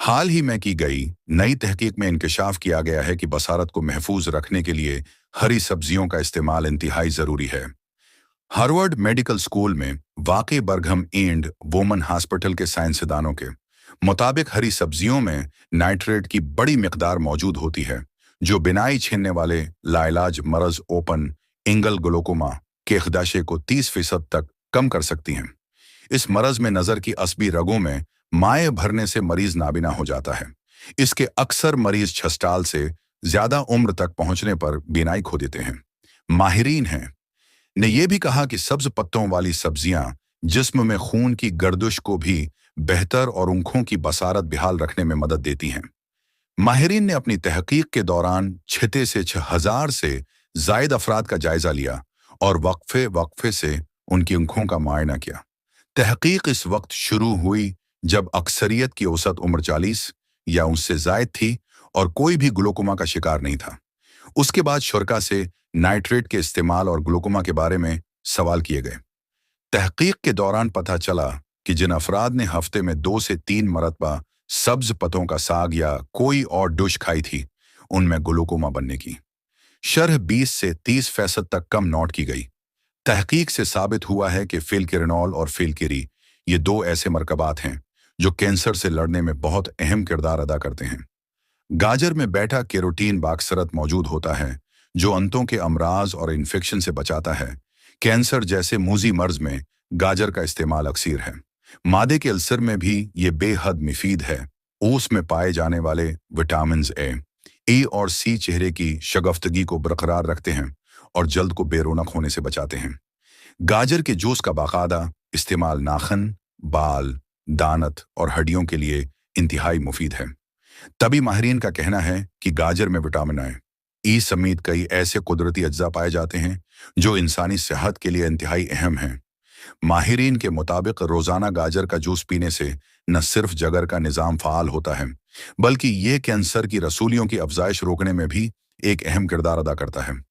हाल ही में की गई नई तहकीक में इंकशाफ किया गया है कि बसारत को महफूज रखने के लिए हरी सब्जियों का इस्तेमाल इंतहाई ज़रूरी है। हार्वर्ड मेडिकल स्कूल में वाक़ई बर्गहम एंड वोमन हॉस्पिटल के साइंसदानों के मुताबिक हरी सब्जियों में नाइट्रेट की बड़ी मिकदार मौजूद होती है, जो बिनाई छीनने वाले लाइलाज मरज ओपन एंगल ग्लोकोमा के खदशे को 30% तक कम कर सकती हैं। इस मरज में नज़र की असबी रगों में माए भरने से मरीज नाबीना हो जाता है। इसके अक्सर मरीज छस्टाल से ज्यादा उम्र तक पहुंचने पर बीनाई खो देते हैं। माहिरीन हैं ने यह भी कहा कि सब्ज पत्तों वाली सब्जियां जिस्म में खून की गर्दिश को भी बेहतर और आंखों की बसारत बहाल रखने में मदद देती हैं। माहिरीन ने अपनी तहकीक के दौरान 6 से 6,000 से जायद अफराद का जायजा लिया और वक्फे वक्फे से उनकी आंखों का मुआयना किया। तहकीक इस वक्त शुरू हुई जब अक्सरियत की औसत उम्र 40 या उससे जायद थी और कोई भी ग्लोकोमा का शिकार नहीं था। उसके बाद शुरका से नाइट्रेट के इस्तेमाल और ग्लोकोमा के बारे में सवाल किए गए। तहकीक के दौरान पता चला कि जिन अफराद ने हफ्ते में 2 से 3 मरतबा सब्ज पतों का साग या कोई और डिश खाई थी, उनमें ग्लोकोमा बनने की शरह 20 से 30% तक कम नोट की गई। तहकीक से साबित हुआ है कि फिलकिरनॉल और फिलकिरी ये 2 ऐसे मरकबात हैं जो कैंसर से लड़ने में बहुत अहम किरदार अदा करते हैं। गाजर में बेटा कैरोटीन बाक्सरत मौजूद होता है, जो अंतों के अमराज और इन्फेक्शन से बचाता है। कैंसर जैसे मूजी मर्ज में गाजर का इस्तेमाल अक्सर है। मादे के अल्सर में भी ये बेहद मुफीद है। ओस में पाए जाने वाले विटामिन ए और सी चेहरे की शगफ्तगी को बरकरार रखते हैं और जल्द को बेरोनक होने से बचाते हैं। गाजर के जूस का बाकायदा इस्तेमाल नाखन, बाल, दानत और हड्डियों के लिए इंतहाई मुफीद है। तभी माहिरीन का कहना है कि गाजर में विटामिन ई समेत कई ऐसे कुदरती अज्जा पाए जाते हैं जो इंसानी सेहत के लिए इंतहाई अहम हैं। माहिरीन के मुताबिक रोजाना गाजर का जूस पीने से न सिर्फ जगर का निज़ाम फ़ाल होता है, बल्कि ये कैंसर की रसूलियों की अफजाइश रोकने में भी एक अहम किरदार अदा करता है।